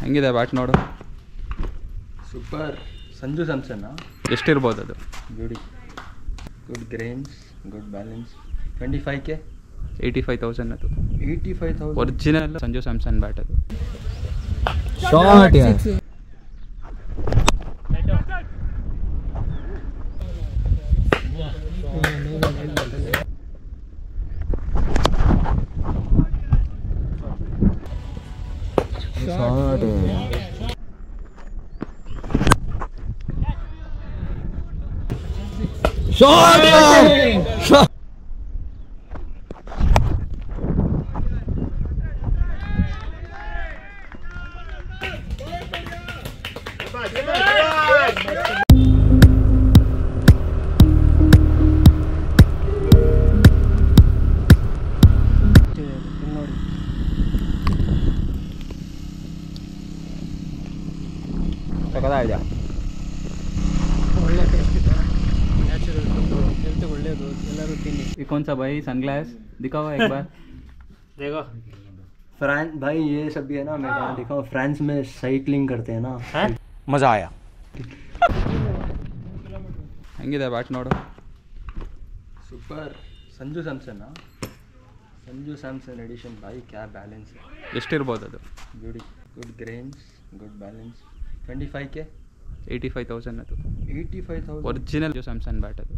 ಹೆಂಗಿದೆ ಬ್ಯಾಟ್ ನೋಡು. ಸೂಪರ್. ಸಂಜು ಸ್ಯಾಮ್ಸನ್ ಎಷ್ಟಿರ್ಬೋದು ಅದು? Good grains, good balance. 25K, 85,000 ಅದು. 85,000 ಒರಿಜಿನಲ್ ಸಂಜು ಸ್ಯಾಮ್ಸನ್ ಬ್ಯಾಟ್ ಅದು. ಶಾರ್ಟ್ ಸಕದಾಗಿದೆ. ಒಳ್ಳೆ ಟೇಸ್ಟ್ ಇದೆ, ನ್ಯಾಚುರಲ್ ಫುಡ್, ಹೆಲ್ತ್ ಒಳ್ಳೇದು, ಎಲ್ಲರೂ ತಿನ್ನಿ. ये कौन सा भाई सनग्लास दिखाओ एक बार. देखो फ्रांस भाई, ये सब भी है ना. मैं कहाँ देखा हूँ, फ्रांस में साइकिलिंग करते हैं ना. मज़ा आया. ಹೆಂಗಿದೆ ಬ್ಯಾಟ್ ನೋಡು. ಸೂಪರ್. ಸಂಜು ಸ್ಯಾಮ್ಸನ್ ಎಡಿಷನ್ ಭಾई, क्या बैलेंस है. ಎಷ್ಟಿರ್ಬೋದು ಅದು? Good grains, good balance. 25K, 85,000 ಅದು. 85,000 ಒರಿಜಿನಲ್ ಸ್ಯಾಮ್ಸನ್ ಬ್ಯಾಟ್ ಅದು.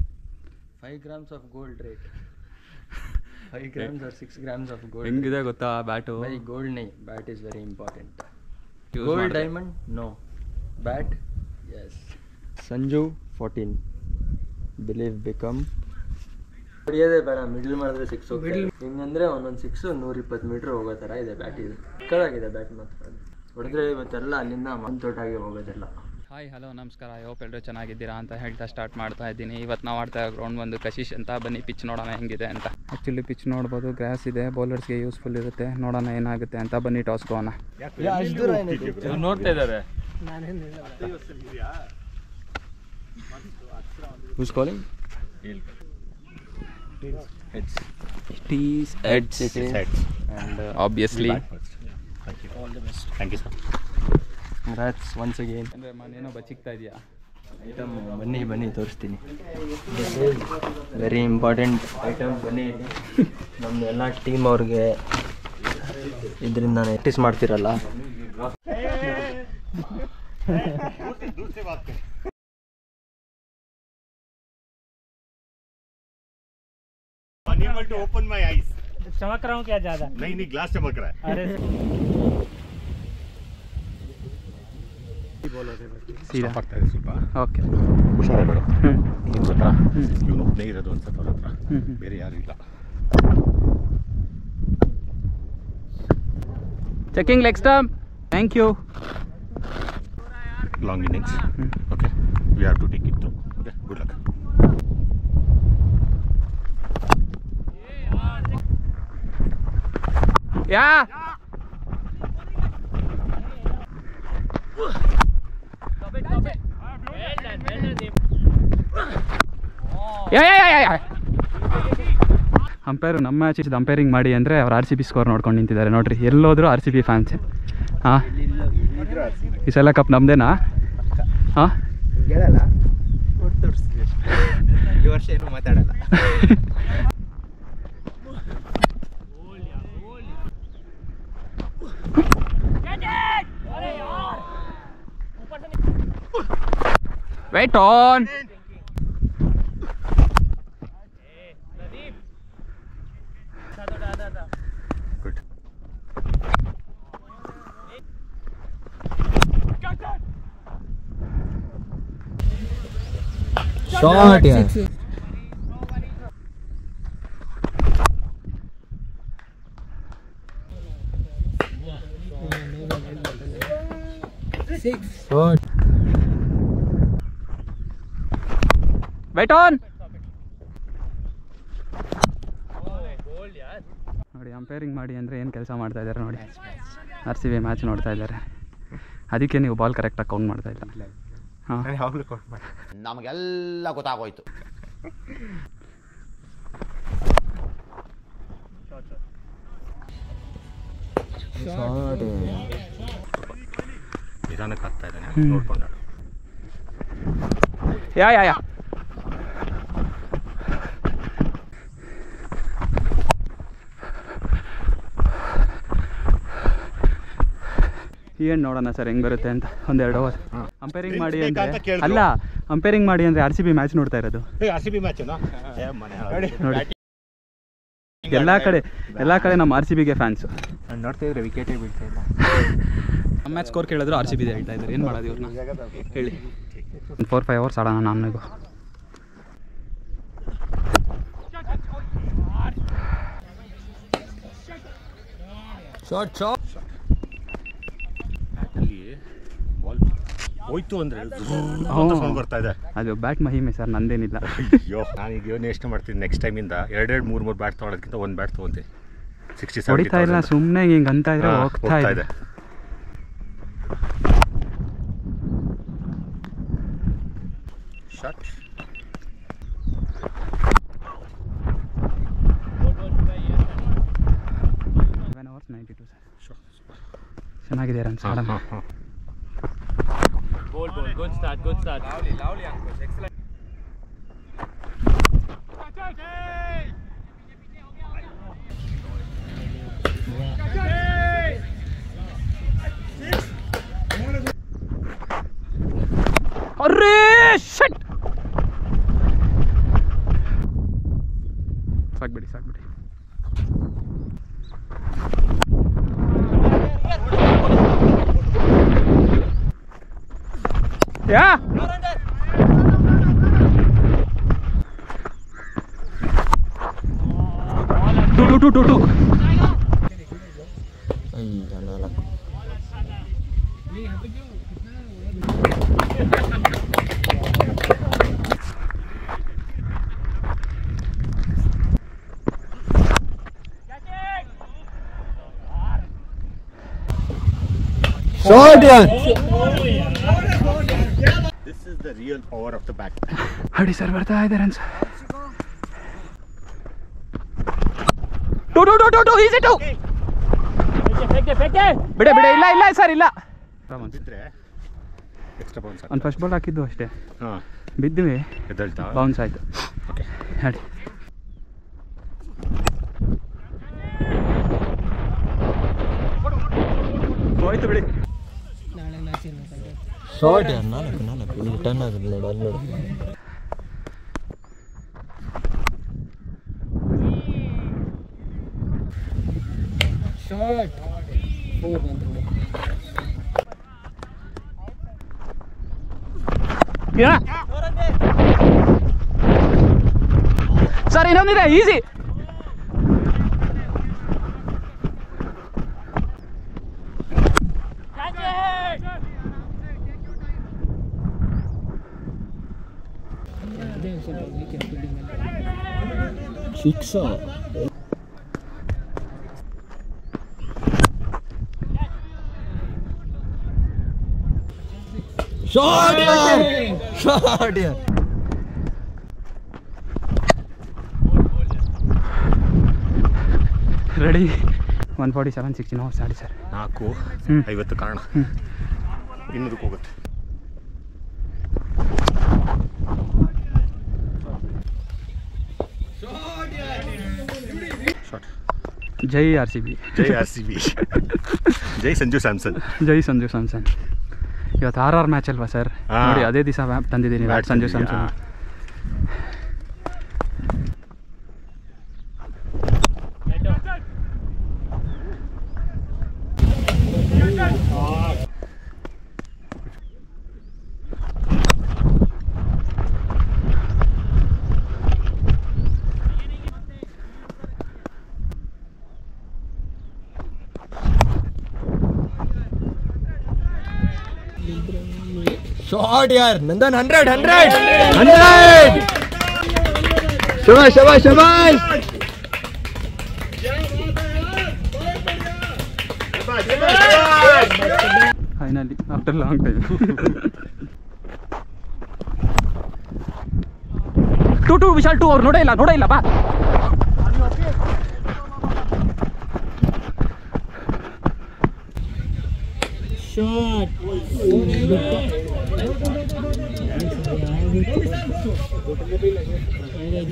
5 grams of gold rate. 5 grams or 6 grams of gold. ಹೆಂಗಿದೆ ಗೊತ್ತಾ ಬ್ಯಾಟು? भाई gold नहीं, bat is very important. Use Gold ಮಾಡಿದೆ. diamond no, bat yes. Sanju 14 believe become. ಹೊಡಿಯೋದೇ ಬೇಡ, ಮಿಡ್ಲ್ ಮಾಡಿದ್ರೆ 6 ಹೋಗ್ತದೆ. ಹಿಂಗಂದ್ರೆ ಒಂದೊಂದು 6 120 ಮೀಟ್ರ್ ಹೋಗೋ ಥರ ಇದೆ ಬ್ಯಾಟ್. ಇದು ಚಿಕ್ಕದಾಗಿದೆ ಬ್ಯಾಟ್ ಮಾತ್ರ. ಹೊಡೆದ್ರೆ ಇವತ್ತೆಲ್ಲ ಅಲ್ಲಿಂದ ಮಂತೋಟಾಗಿ ಹೋಗೋದಿಲ್ಲ. ಹಾಯ್ ಹಲೋ ನಮಸ್ಕಾರ. ಐ ಹೋಪ್ ಎಲ್ಲರೂ ಚೆನ್ನಾಗಿದ್ದೀರಾ ಅಂತ ಹೇಳ್ತಾ ಸ್ಟಾರ್ಟ್ ಮಾಡ್ತಾ ಇದ್ದೀನಿ. ಇವತ್ತು ನಾವು ಆಡ್ತಾ ಗ್ರೌಂಡ್ ಬಂದು ಕಶಿಶ್ ಅಂತ. ಬನ್ನಿ ಪಿಚ್ ನೋಡೋಣ ಹೆಂಗಿದೆ ಅಂತ. ಆ್ಯಕ್ಚುಲಿ ಪಿಚ್ ನೋಡ್ಬೋದು, ಗ್ರಾಸ್ ಇದೆ, ಬೌಲರ್ಸ್ಗೆ ಯೂಸ್ಫುಲ್ ಇರುತ್ತೆ. ನೋಡೋಣ ಏನಾಗುತ್ತೆ ಅಂತ. ಬನ್ನಿ ಟಾಸ್ ಹೋಗೋಣ. ನೋಡ್ತಾ ಇದ್ದಾರೆ. Who's calling? Heads. It is heads. And Obviously. Thank you. All the best. Thank you sir. congrats once again. ಅಂದರೆ ಮನೇನೋ ಬಚ್ಚಿಕ್ತಾ ಇದೆಯಾ? ಐಟಮ್ ಬನ್ನಿ ತೋರಿಸ್ತೀನಿ. Very important item. ಬನ್ನಿ, ನಮ್ಮದು ಎಲ್ಲ ಟೀಮ್ ಅವ್ರಿಗೆ ಇದರಿಂದ ಪ್ರಾಕ್ಟೀಸ್ ಮಾಡ್ತಿರಲ್ಲ. Unable to open my eyes. चमक रहा हूँ क्या ज़्यादा? नहीं ग्लास चमक रहा है. अरे ಸೀದಾ ಆಗ್ತಾ ಇದೆ ಸ್ವಲ್ಪ. ಓಕೆ. ಹುಷಾರಾಗಬೇಡ. ಏನು ಗೊತ್ತಾ, ಇವನು ಒಬ್ಬನೇ ಇರೋದು ಅನ್ಸುತ್ತೆ ಅವ್ರ ಹತ್ರ, ಬೇರೆ ಯಾರು ಇಲ್ಲ. Checking leg stump. Thank you. Long innings. Okay, we have to take it through. Okay, good luck. ಯಾ ಅಂಪೈರು ನಮ್ಮ ಮ್ಯಾಚ್ ಅಂಪೈರಿಂಗ್ ಮಾಡಿ ಅಂದರೆ ಅವ್ರು RCB ಸ್ಕೋರ್ ನೋಡ್ಕೊಂಡು ನಿಂತಿದ್ದಾರೆ ನೋಡ್ರಿ. ಎಲ್ಲೋದ್ರು RCB ಫ್ಯಾನ್ಸೆ. ಹಾಂ, ಈ ಸಲ ಕಪ್ ನಮ್ಮದೇನಾ? ಹಾಂ, ಹೇಳಲ್ಲ, ಈ ವರ್ಷ ಏನು ಮಾತಾಡಲ್ಲ. Wait on. शॉट यार. शॉट. Wait on. ನೋಡಿ, ಅಂಪೈರಿಂಗ್ ಮಾಡಿ ಅಂದರೆ ಏನು ಕೆಲಸ ಮಾಡ್ತಾ ಇದ್ದಾರೆ ನೋಡಿ. RCB ಮ್ಯಾಚ್ ನೋಡ್ತಾ ಇದ್ದಾರೆ. ಅದಕ್ಕೆ ನೀವು ಬಾಲ್ ಕರೆಕ್ಟಾಗಿ ಕೌಂಟ್ ಮಾಡ್ತಾ ಇಲ್ಲ. ಹಾಂ, ನಮಗೆಲ್ಲ ಗೊತ್ತಾಗೋಯ್ತು. ನಿಧಾನಕ್ಕೆ ಆಗ್ತಾ ಇದ್ದಾನೆ ನೋಡ್ಕೊಂಡು. ಯಾ ಏನು ನೋಡೋಣ ಸರ್ ಹೆಂಗೆ ಬರುತ್ತೆ ಅಂತ. ಒಂದೆರಡು ಓವರ್ ಅಂಪೈರಿಂಗ್ ಮಾಡಿ ಅಂದರೆ ಅಲ್ಲ, ಅಂಪೈರಿಂಗ್ ಮಾಡಿ ಅಂದರೆ RCB ಮ್ಯಾಚ್ ನೋಡ್ತಾ ಇರೋದು. RCB ಮ್ಯಾಚ್ ನೋಡಿ ಎಲ್ಲ ಕಡೆ ನಮ್ಮ RCBಗೆ ಫ್ಯಾನ್ಸು. ನೋಡ್ತಾ ಇದ್ರೆ ವಿಕೆಟೇ ಬೀಳ್ತಾ ಇಲ್ಲ. ನಮ್ಮ ಮ್ಯಾಚ್ ಸ್ಕೋರ್ ಕೇಳಿದ್ರು RCB ಹೇಳ್ತಾ ಇದ್ದಾರೆ. ಏನು ಮಾಡೋದು ಇವ್ರನ್ನ ಹೇಳಿ. 4-5 ಅವರ್ಸ್ ಆಡೋಣ ನನಗೂ. ಶಾರ್ಟ್ ಬ್ಯಾಟಲ್ಲಿ ಬಾಲ್ ಹೋಯ್ತು ಅಂದರೆ ಸೌಂಡ್ ಬರ್ತಾ ಇದೆ. ಅದು ಬ್ಯಾಟ್ ಮಹಿಮೆ ಸರ್, ನಂದೇನಿಲ್ಲ. ಅಯ್ಯೋ ನಾನೀಗ ಯೋಚನೆ ಎಷ್ಟು ಮಾಡ್ತೀನಿ, ನೆಕ್ಸ್ಟ್ ಟೈಮಿಂದ 2-3 ಬ್ಯಾಟ್ ತೊಗೊಳೋದಕ್ಕಿಂತ ಒಂದು ಬ್ಯಾಟ್ ತೊಗೊಂತೀನಿ. 60-70 ಹೊಡಿತಾ ಇಲ್ಲ, ಸುಮ್ಮನೆ ಹಿಂಗೆ ಅಂತ ಇದ್ರೆ ಹೋಗ್ತಾ ಇದೆ. ಶಾಟ್ 7 hours 92 ಸರ್. ಚೆನ್ನಾಗಿದೆ ರನ್ಸ್. Good start. ಅರೇ ಶಟ್. ಸಾಕ್ಬಿಡಿ ಯಾ ಟು ಶಾರ್ಟ್ ಯಾರ್. This is the real power of the bat. ಹಡಿ ಸರ್ ಬರ್ತಾ ಇದೆ ರನ್ಸ್. To easy to. ಬಿಡೆ ಇಲ್ಲ ಸರ್ ಇಲ್ಲ. ಬಿದ್ದರೆ ಎಕ್ಸ್ಟ್ರಾ ಬೌನ್ಸ್. ಒಂದು ಫಸ್ಟ್ ಬಾಲ್ ಹಾಕಿದ್ದು ಅಷ್ಟೇ, ಹಾಂ ಬಿದ್ದಿವಿ, ಎದ್ದೇಳ್ತಾ ಬೌನ್ಸ್ ಆಯಿತು. ಓಕೆ ಹೇಳಿ. ಹೋಯ್ತು ಬಿಡಿ. ಶಾರ್ಟ್ ಯಾರ್. ನಾಲ್ಕು ಇಲ್ಲಿ ಟರ್ನ್ ಆಗುತ್ತೆ ನೋಡು, ಅಲ್ಲಿ ನೋಡು. ಶಾರ್ಟ್ 4 ಬಂತು. ಸರ್ ಇನ್ನೊಂದಿದೆ ಈಸಿ. ಸಿಕ್ಸ್. ಶಾರ್ಟ್ ಯಾರ್. ರೆಡಿ. 147 16 hours ಆಡಿ ಸರ್. 4:50 ಕಾರಣ ಇನ್ನೂರಕ್ಕೆ ಹೋಗುತ್ತೆ. ಶಾರ್ಟ್. ಜೈ RCB. ಜೈ RCB. ಜೈ ಸಂಜು ಸ್ಯಾಮ್ಸನ್. ಇವತ್ತು RR ಮ್ಯಾಚ್ ಅಲ್ವಾ ಸರ್? ನೋಡಿ ಅದೇ ದಿವಸ ತಂದಿದ್ದೀನಿ ಸಂಜು ಸ್ಯಾಮ್ಸನ್. ಶಾರ್ಟ್ ಯಾರ್. ನಂದನ್ 100. ಶಬಾಷ್. Finally after long time. To Vishal 2 ಅವ್ರು ನೋಡೇ ಇಲ್ಲ ಬಾ. ಶಾಟ್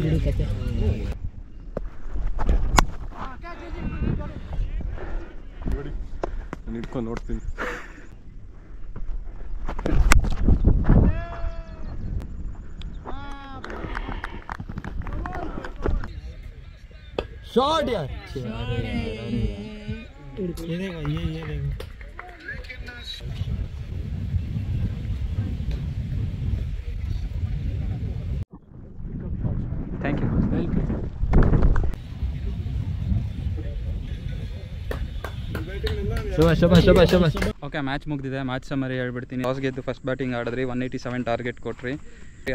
ಬಿಡು ಕತೆ. ನಾನು ಇಟ್ಕೊಂಡು ನೋಡ್ತೀನಿ. शॉट यार ये देखो ये देखो thank you. Shobha okay, match ಮುಗಿದಿದೆ. ಮ್ಯಾಚ್ ಸಮ್ಮರಿ ಹೇಳ್ಬಿಡ್ತೀನಿ. ಟಾಸ್ ಗೆದ್ದು ಫಸ್ಟ್ ಬ್ಯಾಟಿಂಗ್ ಆಡಿದ್ರಿ, 187 ಟಾರ್ಗೆಟ್ ಕೊಟ್ರಿ.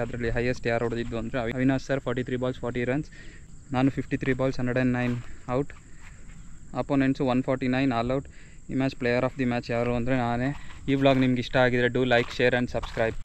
ಅದರಲ್ಲಿ ಹೈಯೆಸ್ಟ್ ಯಾರು ಹೊಡೆದಿದ್ದು ಅಂದರೆ ಅವಿನಾಶ್ ಸರ್ 43 ಬಾಲ್ಸ್ 40 ರನ್ಸ್. ನಾನು 53 balls 109 out. Opponents 149 all out. ಈ match player of the match ಯಾರು ಅಂದರೆ ನಾನೇ. ಈ ವ್ಲಾಗ್ ನಿಮ್ಗೆ ಇಷ್ಟ ಆಗಿದ್ರೆ do like, share and subscribe.